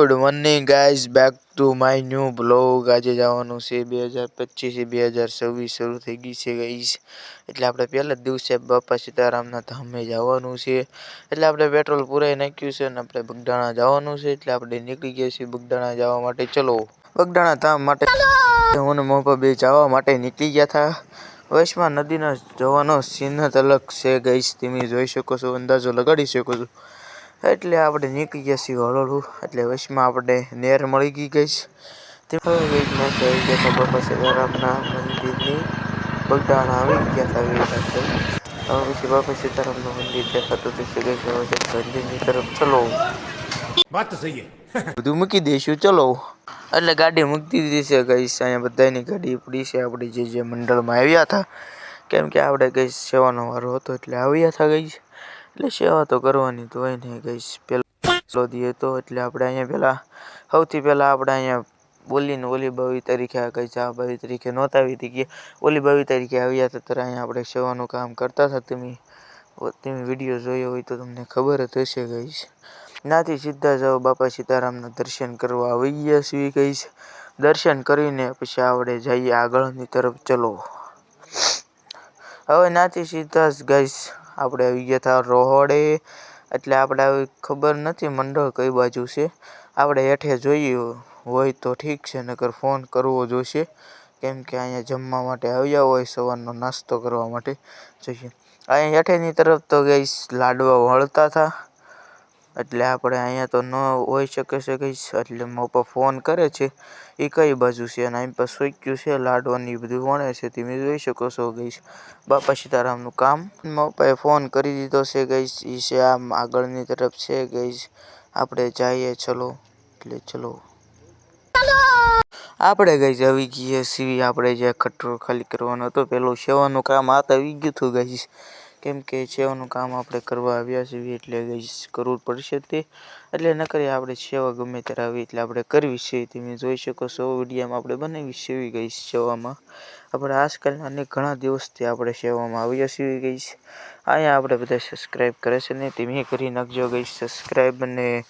Good morning guys, back to my new blog. આજે જવાનું છે 2025 2026 શરૂ થઈ ગઈ છે ગાઈઝ। એટલે આપણે પહેલા જ દિવસે બાપા સીતારામના ધામે જવાનું છે। એટલે આપણે પેટ્રોલ પૂરાઈ નાખ્યું છે અને આપણે બગદાણા જવાનું છે। એટલે આપણે નીકળી ગયા છીએ બગદાણા જવા માટે। ચલો બગદાણા ધામ માટે હું અને મોપા બે જવા માટે નીકળી ગયા હતા। વૈષ્ણવ નદીનો જવાનો સીન જ અલગ છે ગાઈઝ, તમે જોઈ શકો છો, અંદાજો લગાડી શકો છો। એટલે આપણે નીકળી ગયા છીએ હળોળું। એટલે વચમાં આપણે નેર મળી ગઈ ગઈશ। તે બાપા સીતારામના મંદિરની બગદાણા આવી ગયા હતા। હવે પછી બાપા સીતારામનું મંદિર દેખાતું થશે ગઈશ। હવે મંદિરની તરફ ચલો। વાત તો સહી હે। બધું મૂકી દઈશું, ચલો। એટલે ગાડી મૂકી દીધી છે ગઈશ। અહીંયા બધાની ગાડી પડી છે આપણી જે મંડળમાં આવ્યા હતા, કેમ કે આપણે ગઈશ સેવાનો વારો હતો એટલે આવ્યા હતા ગઈશ। એટલે સેવા તો કરવાની તો હોય ને ગઈશ। પેલો દી હતો એટલે આપણે અહીંયા પહેલાં સૌથી પહેલાં આપણે અહીંયા બોલીને ઓલી 22 તારીખે આ ગઈ આ 22 તારીખે નહોતા આવી હતી કે ઓલી 22 તારીખે આવ્યા હતા ત્યારે અહીંયા આપણે સેવાનું કામ કરતા હતા। તમે વિડીયો જોયો હોય તો તમને ખબર જ હશે ગઈશ। ત્યાંથી સીધા જાઓ બાપા સીતારામના દર્શન કરવા આવી ગયા છીએ ગઈશ। દર્શન કરીને પછી આપણે જઈએ આગળની તરફ, ચલો। હવે ત્યાંથી સીધા જ ગઈશ આપણે આવી ગયા હતા રોહડે। એટલે આપણે આવી ખબર નથી મંડળ કઈ બાજુ છે, આપણે હેઠે જોઈએ હોય તો ઠીક છે, નકર ફોન કરવો જોઈશે, કેમ કે અહીંયા જમવા માટે આવ્યા હોય, સવારનો નાસ્તો કરવા માટે જોઈએ। અહીંયા હેઠેની તરફ તો ગઈશ લાડવા વળતા હતા। એટલે આપણે અહીંયા તો ન હોઈ શકે છે ગઈશ। એટલે મોપા ફોન કરે છે એ કઈ બાજુ છે, અને અહીં પર સોચ્યું છે લાડવાની બધું વણે છે, તમે જોઈ શકો છો ગઈશ। બાપા સીતારામનું કામ મોપાએ ફોન કરી દીધો છે ગઈશ, એ છે આમ આગળની તરફ છે ગઈશ। આપણે જઈએ, ચલો। એટલે ચલો આપણે ગઈશ આવી ગયા છીએ આપણે જે ખટરો ખાલી કરવાનો હતો, પેલું સેવાનું કામ આ તો આવી ગયું હતું ગઈશ, કેમ કે સેવાનું કામ આપણે કરવા આવ્યા છીએ એટલે ગઈશ કરવું પડશે તે। એટલે ન કરીએ આપણે સેવા ગમે ત્યારે આવી એટલે આપણે કરવી છે, તમે જોઈ શકો છો વિડીયોમાં આપણે બનાવી છે ગઈશ। સેવામાં આપણે આજકાલના અનેક ઘણા દિવસથી આપણે સેવામાં આવ્યા છીએ ગઈશ। અહીંયા આપણે બધા સબસ્ક્રાઈબ કરે છે ને તમે કરી નાખજો ગઈશ સબસ્ક્રાઈબ, અને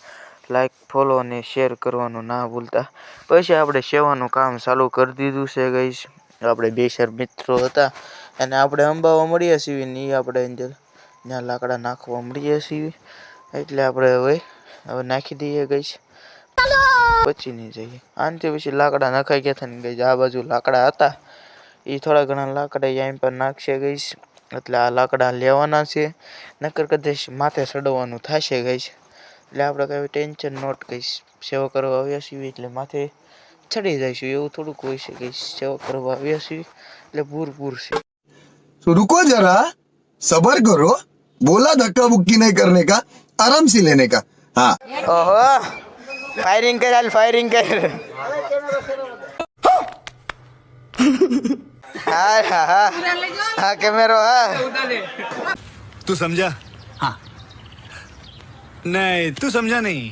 લાઈક, ફોલો અને શેર કરવાનું ના ભૂલતા। પછી આપણે સેવાનું કામ ચાલુ કરી દીધું છે ગઈશ। આપણે બે ચાર મિત્રો હતા અને આપણે અંબાવા મળીએ છીએ ને આપણે અંદર ત્યાં લાકડા નાખવા મળીએ છીએ। એટલે આપણે હવે નાખી દઈએ ગઈશ, પછી નહીં જઈએ આનાથી પછી લાકડા નખાઈ ગયા હતા ને ગઈશ। આ બાજુ લાકડા હતા એ થોડા ઘણા લાકડા અહીં પર નાખશે ગઈશ। એટલે આ લાકડા લેવાના છે, નકર કદાચ માથે ચડવાનું થશે ગઈશ। એટલે આપણે કઈ ટેન્શન નોટ ગઈશ, સેવા કરવા આવ્યા છીએ એટલે માથે ચડી જઈશું એવું થોડુંક હોય છે ગઈશ। સેવા કરવા આવ્યા છીએ એટલે પૂરપૂર છે। तो रुको जरा, सबर करो, बोला धक्का मुक्की नहीं करने का, आराम से लेने का। हाँ ઓહો, ફાયરિંગ કર, હાલ ફાયરિંગ કર। હા હા હા હા, કેમેરો હા। तू समझा? हाँ नहीं, तू समझा नहीं।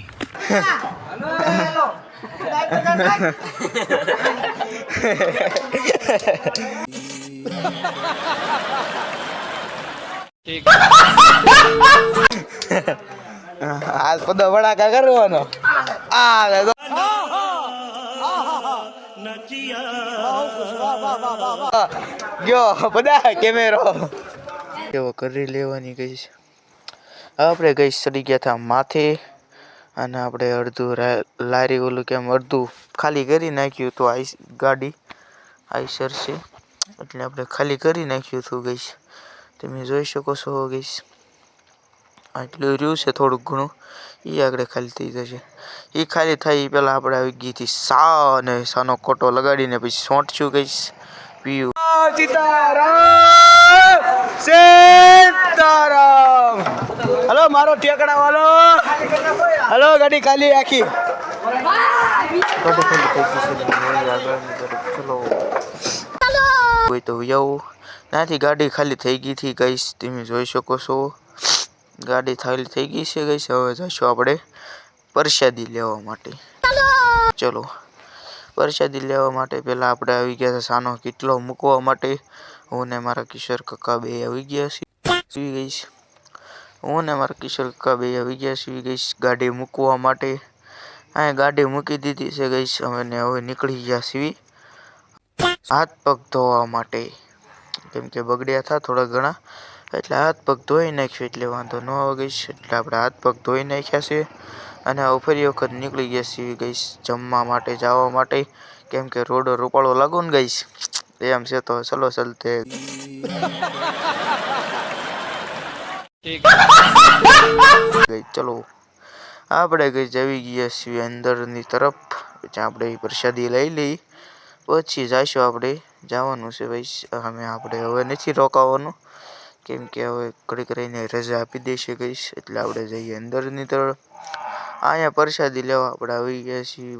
આજ બધો વડાકા કરવાનો આ ગયો બધા કેમેરો એવો કરી લેવાની ગઈશ। આપણે ગઈ ચડી ગયા હતા માથે, અને આપણે અડધું લારી ઓલું કેમ અડધું ખાલી કરી નાખ્યું તો ગાડી આઈસર છે એટલે આપણે ખાલી કરી નાખ્યું હતું ગઈશ, તમે જોઈ શકો છો ગઈશ। આટલું રહ્યું છે થોડુંક ઘણું, એ આગળ ખાલી થઈ જશે। એ ખાલી થાય એ પહેલાં આપણે આવી ગઈ હતી સા, અને સાનો કોટો લગાડીને પછી સોંટશું ગઈશ પીયું। સીતારામ સીતારામ, હલો મારો ઠેકડા વાળો, હલો ગાડી ખાલી આખી ચલો કોઈ તો આવું ત્યાંથી ગાડી ખાલી થઈ ગઈ હતી ગઈશ, તમે જોઈ શકો છો ગાડી ખાલી થઈ ગઈ છે ગઈશ। હવે જઈશું આપણે પ્રસાદી લેવા માટે, ચલો। પ્રસાદી લેવા માટે પહેલાં આપણે આવી ગયા હતા સાનો કેટલો મૂકવા માટે। હું ને મારા કિશોર કાકા બે આવી ગયા છીએ ગઈશ। હું ને મારા કિશોર કાકા બે આવી ગયા છીએ ગઈશ ગાડી મૂકવા માટે। અહીંયા ગાડી મૂકી દીધી છે ગઈશ અમે હવે નીકળી ગયા છીએ હાથ પગ ધોવા માટે, કેમ કે બગડ્યા હતા થોડા ઘણા, એટલે હાથ પગ ધોઈ નાખ્યું એટલે વાંધો ન આવે ગઈશ. એટલે આપણે હાથ પગ ધોઈ નાખ્યા છે અને હવે ફરી વખત નીકળી ગયા છીએ ગઈશ જમવા માટે, જવા માટે, કેમ કે રોડો રોપાળો લાગુ ને ગઈશ એમ છે. તો ચલો ચલતે ગઈ ચલો આપણે ગઈ જવી ગયા છીએ અંદરની તરફ, જ્યાં આપણે પ્રસાદી લઈ લઈ પછી જઈશું. આપણે જવાનું છે ભાઈ અમે, આપણે હવે નથી રોકાવાનું, કેમ કે હવે ઘડીક રહીને રજા આપી દેશે ગઈશ, એટલે આપણે જઈએ અંદરની તરફ. અહીંયા પ્રસાદી લેવા આપણે આવી ગયા છીએ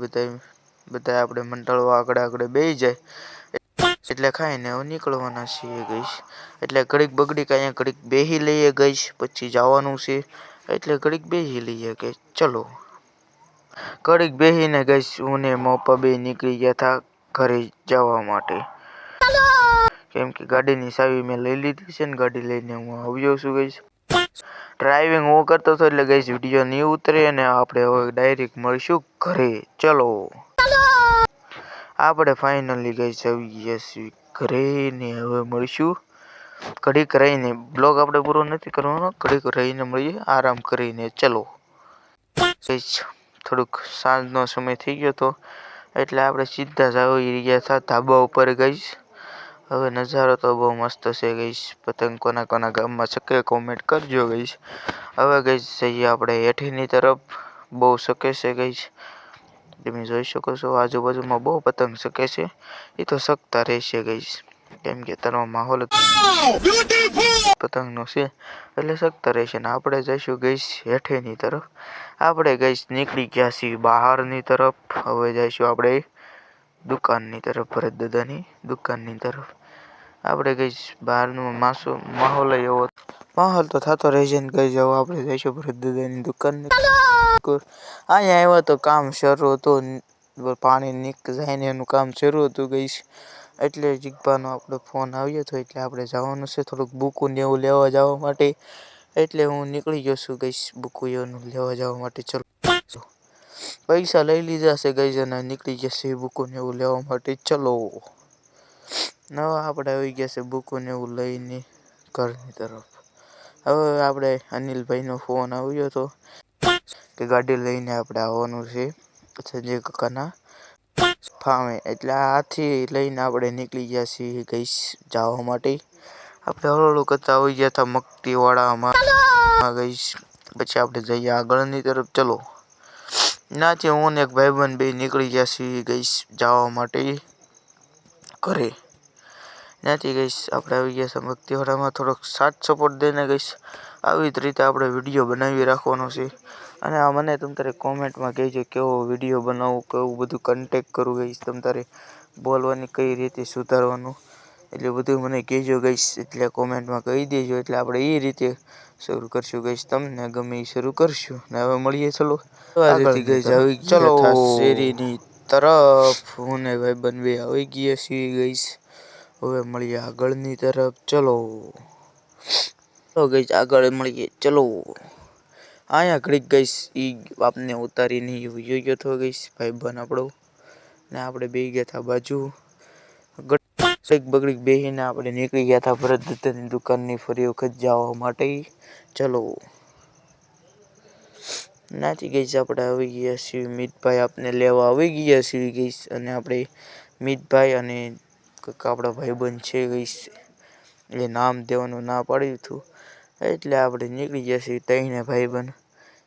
બધા આપણે મંડળવા આગળ બેસી જાય એટલે ખાઈને હવે નીકળવાના છીએ ગઈશ. એટલે ઘડીક બગડી કે અહીંયા ઘડીક બેસી લઈએ ગઈશ, પછી જવાનું છે એટલે ઘડીક બેસી લઈએ કે ચલો. ઘડીક બેસીને ગઈશ હું ને મોપા બે નીકળી ગયા હતા ઘરે જવા માટે, કેમ કે ગાડીની ચાવી મેં લઈ લીધી છે ને ગાડી લઈને હું આવ્યો છું ગઈશ. ડ્રાઇવિંગ હું કરતો હતો એટલે ગઈશ વિડીયો નહીં ઉતરે અને આપણે હવે ડાયરેક્ટ મળીશું ઘરે. ચલો આપણે ફાઇનલી ગઈશ આવી ગયા છીએ ઘરે ને હવે મળીશું ઘડીક રહીને. બ્લોગ આપણે પૂરો નથી કરવાનો, ઘડીક રહીને મળીએ આરામ કરીને. ચલો થોડુંક સાંજનો સમય થઈ ગયો હતો એટલે આપણે સીધા જ આવી ગયા હતા ધાબા ઉપર ગઈશ. હવે નજારો તો બહુ મસ્ત છે ગઈશ. પતંગ કોના કોના ગામમાં શકે કોમેન્ટ કરજો ગઈશ. હવે ગઈશ જઈએ આપણે હેઠીની તરફ, બહુ શકે છે ગઈશ. તમે જોઈ શકો છો આજુબાજુમાં બહુ પતંગ શકે છે, એ તો શકતા રહેશે ગઈશ, કેમ કે તારો માહોલ પતંગનો છે એટલે શકતા રહેશે. ને આપણે જઈશું ગઈશ હેઠેની તરફ. આપણે ગઈશ નીકળી ગયા છીએ બહારની તરફ. હવે જઈશું આપણે દુકાનની તરફ, ભરત દાદાની દુકાનની તરફ. આપણે ગઈશ બહારનો માહોલ એવો માહોલ તો થતો રહેશે ને ગઈ જાવ. આપણે જઈશું ભરત દાદાની દુકાનની. અહીંયા આવ્યો તો કામ શરૂ હતું, પાણી જાય ને એનું કામ શરૂ હતું ગઈશ, એટલે જીગભાનો આપણો ફોન આવ્યો હતો એટલે આપણે જવાનું છે થોડુંક બુકું ને એવું લેવા જવા માટે, એટલે હું નીકળી ગયો છું ગઈશ બુકું એવું લેવા જવા માટે. ચલો પૈસા લઈ લીધા છે ગઈશ અને નીકળી ગયા છે બુકું ને એવું લેવા માટે. ચલો નવા આપણે આવી ગયા છે બુકું ને એવું લઈને ઘરની તરફ. હવે આપણે અનિલભાઈનો ફોન આવ્યો હતો કે ગાડી લઈને આપણે આવવાનું છે સંજય કાકાના ફામે, એટલે આથી લઈને આપણે નીકળી ગયા છીએ ગઈશ જવા માટે. આપણે હળવળું કરતા આવી ગયા હતા મકતીવાડામાં ગઈશ. પછી આપણે જઈએ આગળની તરફ. ચલો નાથી હું ને એક ભાઈબંધ બે નીકળી ગયા છીએ ગઈશ જવા માટે ઘરે. ત્યાંથી ગઈશ આપણે આવી ગયા છે મકતીવાડામાં. થોડોક સાથ સપોર્ટ દઈને ગઈશ આવી જ રીતે આપણે વિડીયો બનાવી રાખવાનો છે. અને આ મને તમ તારે કોમેન્ટમાં કહેજો કેવો વિડીયો બનાવું, કેવું બધું કન્ટેક્ટ કરવું ગઈશ, તમ તારે બોલવાની કઈ રીતે સુધારવાનું, એટલે બધું મને કહેજો ગઈશ. એટલે કોમેન્ટમાં કહી દેજો એટલે આપણે એ રીતે શરૂ કરશું ગઈશ. તમને ગમે એ શરૂ કરશું. ને હવે મળીએ ચલો આગળથી ગઈશ આવી ચલો શેરીની તરફ. હું ને ભાઈબંધ બે આવી ગયા છીએ ગઈશ. હવે મળીએ આગળની તરફ. ચલો ગઈશ આગળ મળીએ ચલો. અહીંયા ઘડીક ગઈશ ઈ આપને ઉતારીને યોગ્ય ગયો હતો ગઈશ ભાઈબંધ આપણો, ને આપણે બે ગયા હતા બાજુ. બગડીક બેહીને આપણે નીકળી ગયા હતા ભરત દાદાની દુકાનની ફરી વખત જવા માટે. ચલો નાથી ગઈશ આપણે આવી ગયા છીએ મીતભાઈ આપને લેવા આવી ગયા છીએ ગઈશ. અને આપણે મીતભાઈ અને આપણા ભાઈબંધ છે ગઈશ, એ નામ દેવાનું ના પાડ્યું હતું એટલે આપણે નીકળી ગયા છીએ ત્રણે ભાઈબંધ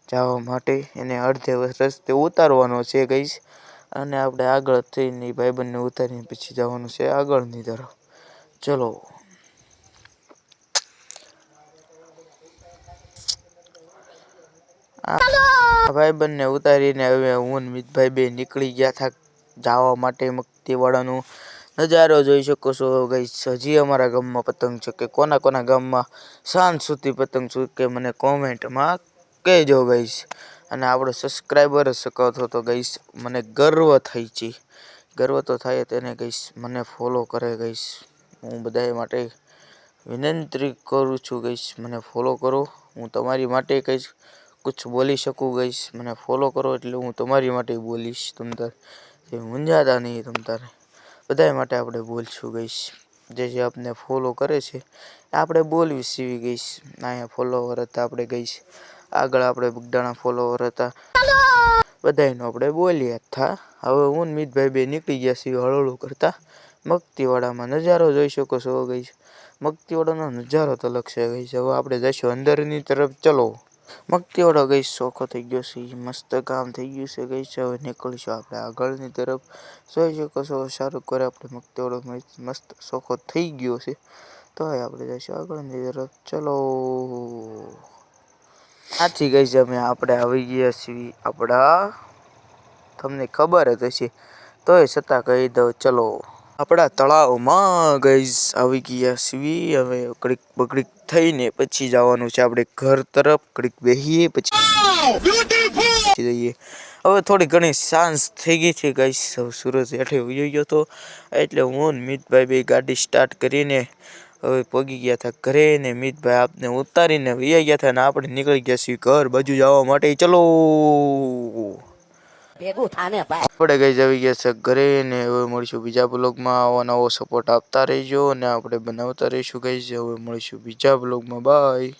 જવા માટે. એને અડધે રસ્તે ઉતારવાનો છે ગઈશ, અને આપણે આગળ થઈને ભાઈબંધને ઉતારીને પછી જવાનું છે આગળની તરફ. ચલો ભાઈબંધને ઉતારીને હવે હું ને મિતભાઈ બે નીકળી ગયા હતા જવા માટે મકતીવાડાનું. નજારો જોઈ શકો છો ગઈશ. હજી અમારા ગામમાં પતંગ છે કે કોના કોના ગામમાં સાંજ સુધી પતંગ છે કે મને કોમેન્ટમાં કહેજો ગઈશ. અને આપણો સબસ્ક્રાઈબર શકાતો તો ગઈશ મને ગર્વ થઈ છે. ગર્વ તો થાય તેને ગઈશ મને ફોલો કરે ગઈશ. હું બધા માટે વિનંતી કરું છું ગઈશ મને ફોલો કરો. હું તમારી માટે કહીશ कुछ बोली सकूँ गाइस, मैंने फॉलो करो એટલે હું તમારી માટે બોલીશ. તમ તાર મૂંઝાતા નહીં, તમ તારે બધાય માટે આપણે બોલશું ગાઈસ. જે આપને ફોલો કરે છે આપણે બોલવી સીવી ગઈશ. અહીંયા ફોલોવર હતા આપણે ગઈશ, આગળ આપણે બગડાણા ફોલોવર હતા, બધાયનો આપણે બોલ્યા હતા. હવે હું ને મિતભાઈ બે નીકળી ગયા છીએ હળોળું કરતા મગતીવાડામાં. નજારો જોઈ શકો છો ગઈશ, મગતીવાડાનો નજારો તો અલગ છે ગઈશ. હવે આપણે જઈશું અંદરની તરફ. ચલો, મગતીવાડો ગઈશ ચોખ્ખો થઈ ગયો છે, મસ્ત કામ થઈ ગયું છે ગઈશ. હવે નીકળીશું આપણે આગળની તરફ. જોઈ શકો છો સારું કરે આપણે મગતીવાડો મસ્ત ચોખ્ખો થઈ ગયો છે. તો આપણે જઈશું આગળની તરફ. ચલો, આથી ગઈશ અમે આપણે આવી ગયા છીએ આપણા, તમને ખબર જ હશે તોય છતાં કહી દઉં. ચલો, આપણા તળાવમાં ગઈશ આવી ગયા છીએ. હવે ઘડીક બગડીક થઈને પછી જવાનું છે આપણે ઘર તરફ. ઘડીક બેહીએ પછી જઈએ. હવે થોડી ઘણી સાંજ થઈ ગઈ છે ગઈશ. સૂરજ હેઠે વયો ગયો હતો એટલે હું ને મિતભાઈ બે ગાડી સ્ટાર્ટ કરીને હવે પગી ગયા હતા ઘરે. ને મિતભાઈ આપને ઉતારીને વયા ગયા હતા ને આપણે નીકળી ગયા છીએ ઘર બાજુ જવા માટે. ચલો, આપણે ગઈ આવી ગયા છે ઘરે ને હવે મળીશું બીજા બ્લોગમાં. આવો નવો સપોર્ટ આપતા રહેજો ને આપણે બનાવતા રહીશું ગઈ. હવે મળીશું બીજા બ્લોગમાં. બાય.